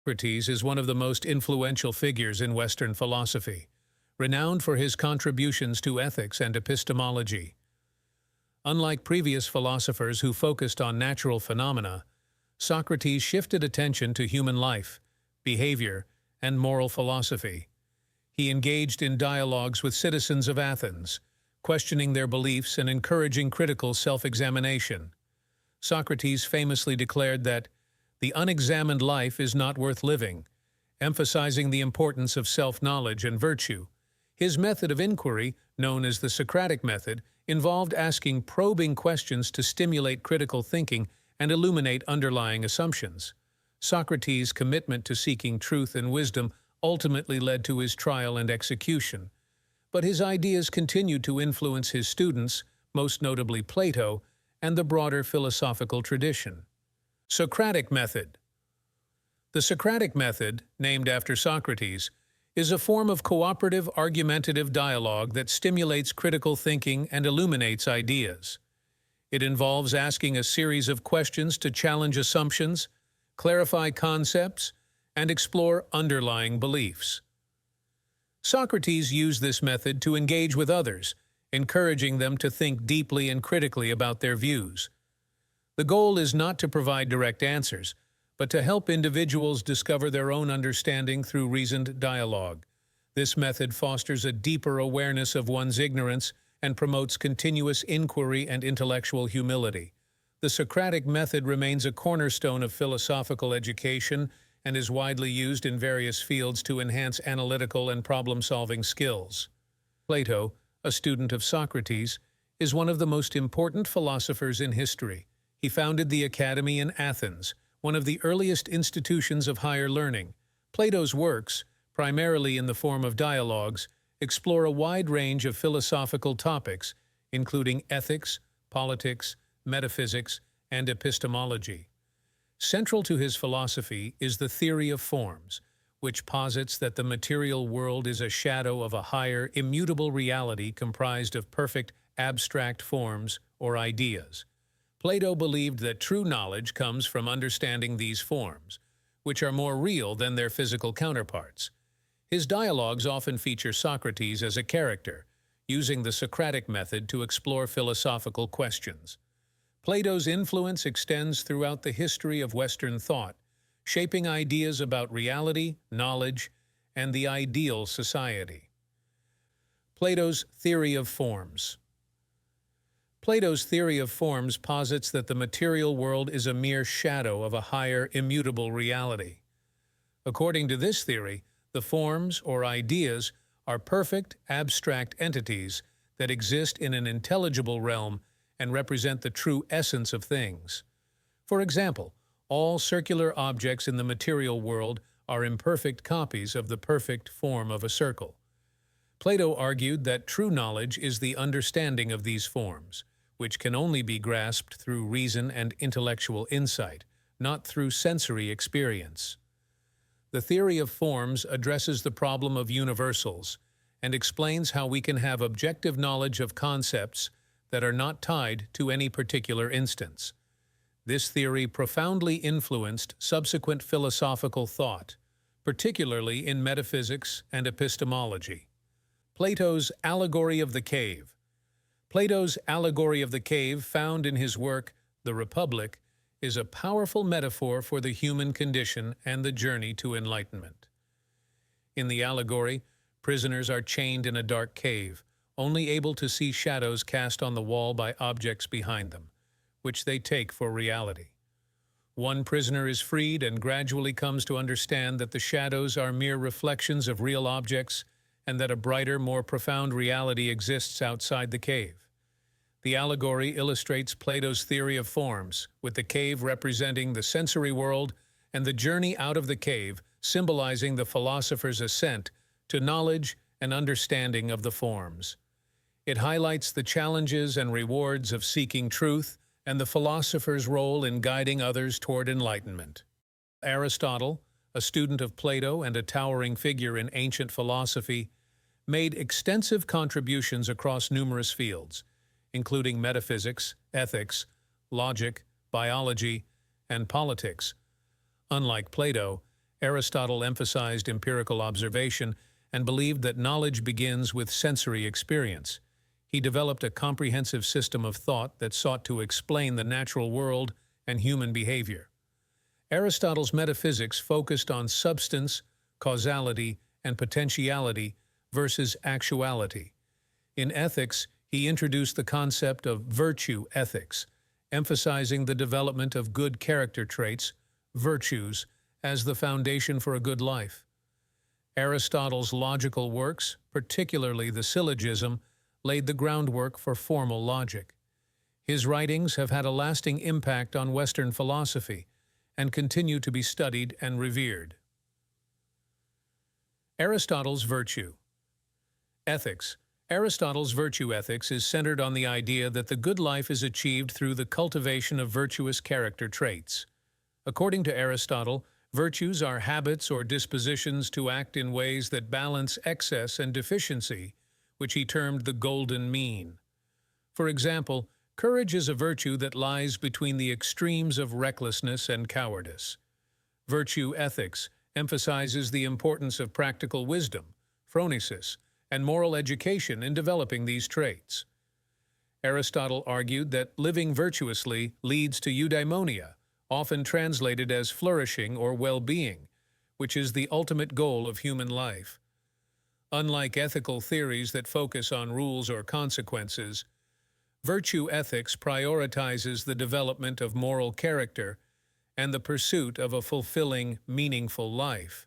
Socrates is one of the most influential figures in Western philosophy, renowned for his contributions to ethics and epistemology. Unlike previous philosophers who focused on natural phenomena, Socrates shifted attention to human life, behavior, and moral philosophy. He engaged in dialogues with citizens of Athens, questioning their beliefs and encouraging critical self-examination. Socrates famously declared that the unexamined life is not worth living, emphasizing the importance of self-knowledge and virtue. His method of inquiry, known as the Socratic method, involved asking probing questions to stimulate critical thinking and illuminate underlying assumptions. Socrates' commitment to seeking truth and wisdom ultimately led to his trial and execution. But his ideas continued to influence his students, most notably Plato, and the broader philosophical tradition. Socratic method. The Socratic method, named after Socrates, is a form of cooperative argumentative dialogue that stimulates critical thinking and illuminates ideas. It involves asking a series of questions to challenge assumptions, clarify concepts, and explore underlying beliefs. Socrates used this method to engage with others, encouraging them to think deeply and critically about their views. The goal is not to provide direct answers, but to help individuals discover their own understanding through reasoned dialogue. This method fosters a deeper awareness of one's ignorance and promotes continuous inquiry and intellectual humility. The Socratic method remains a cornerstone of philosophical education and is widely used in various fields to enhance analytical and problem-solving skills. Plato, a student of Socrates, is one of the most important philosophers in history. He founded the Academy in Athens, one of the earliest institutions of higher learning. Plato's works, primarily in the form of dialogues, explore a wide range of philosophical topics, including ethics, politics, metaphysics, and epistemology. Central to his philosophy is the theory of forms, which posits that the material world is a shadow of a higher, immutable reality comprised of perfect, abstract forms or ideas. Plato believed that true knowledge comes from understanding these forms, which are more real than their physical counterparts. His dialogues often feature Socrates as a character, using the Socratic method to explore philosophical questions. Plato's influence extends throughout the history of Western thought, shaping ideas about reality, knowledge, and the ideal society. Plato's theory of forms. Plato's theory of forms posits that the material world is a mere shadow of a higher, immutable reality. According to this theory, the forms, or ideas, are perfect, abstract entities that exist in an intelligible realm and represent the true essence of things. For example, all circular objects in the material world are imperfect copies of the perfect form of a circle. Plato argued that true knowledge is the understanding of these forms, which can only be grasped through reason and intellectual insight, not through sensory experience. The theory of forms addresses the problem of universals and explains how we can have objective knowledge of concepts that are not tied to any particular instance. This theory profoundly influenced subsequent philosophical thought, particularly in metaphysics and epistemology. Plato's Allegory of the Cave. Plato's Allegory of the Cave, found in his work, The Republic, is a powerful metaphor for the human condition and the journey to enlightenment. In the allegory, prisoners are chained in a dark cave, only able to see shadows cast on the wall by objects behind them, which they take for reality. One prisoner is freed and gradually comes to understand that the shadows are mere reflections of real objects and that a brighter, more profound reality exists outside the cave. The allegory illustrates Plato's theory of forms, with the cave representing the sensory world and the journey out of the cave symbolizing the philosopher's ascent to knowledge and understanding of the forms. It highlights the challenges and rewards of seeking truth and the philosopher's role in guiding others toward enlightenment. Aristotle, a student of Plato and a towering figure in ancient philosophy, made extensive contributions across numerous fields, including metaphysics, ethics, logic, biology, and politics. Unlike Plato, Aristotle emphasized empirical observation and believed that knowledge begins with sensory experience. He developed a comprehensive system of thought that sought to explain the natural world and human behavior. Aristotle's metaphysics focused on substance, causality, and potentiality versus actuality. In ethics, he introduced the concept of virtue ethics, emphasizing the development of good character traits, virtues, as the foundation for a good life. Aristotle's logical works, particularly the syllogism, laid the groundwork for formal logic. His writings have had a lasting impact on Western philosophy and continue to be studied and revered. Aristotle's virtue. Ethics. Aristotle's virtue ethics is centered on the idea that the good life is achieved through the cultivation of virtuous character traits. According to Aristotle, virtues are habits or dispositions to act in ways that balance excess and deficiency, which he termed the golden mean. For example, courage is a virtue that lies between the extremes of recklessness and cowardice. Virtue ethics emphasizes the importance of practical wisdom, phronesis, and moral education in developing these traits. Aristotle argued that living virtuously leads to eudaimonia, often translated as flourishing or well-being, which is the ultimate goal of human life. Unlike ethical theories that focus on rules or consequences, virtue ethics prioritizes the development of moral character and the pursuit of a fulfilling, meaningful life.